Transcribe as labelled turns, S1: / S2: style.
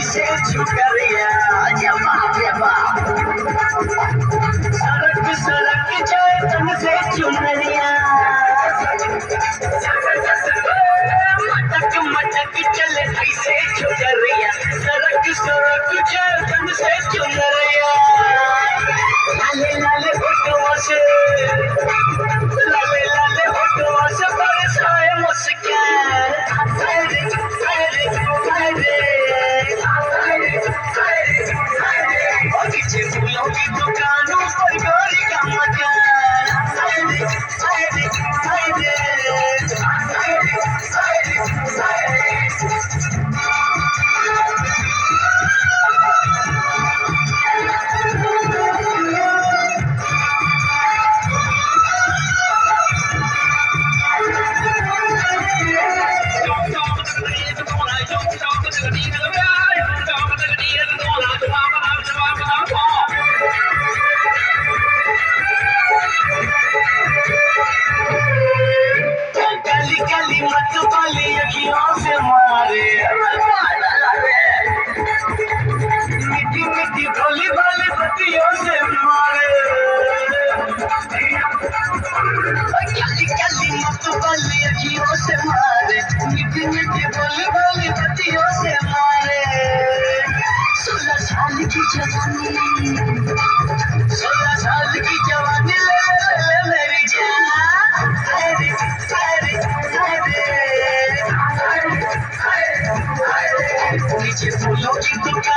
S1: से झुकरिया सड़क सड़क जाए तन से चुनरिया मटक मटक चले ऐसे झुकरिया सड़क सड़क जाए तन से चुनरिया लाले लाले फोटो से लाले लाले फोटो से बरसाए मुस्कान बगीचे फूलों की दुकानों पर गोरी का मकान गली मत वाली अखियों से मारे मीठी मीठी भोली भाली बत्तियों से मारे गली गली मत वाली अखियों से मारे मीठी मीठी भोली भाली बत्तियों से मारे 16 साल की जवानी 16 साल की जवानी ले मेरी जान नीचे फूलों की दुकान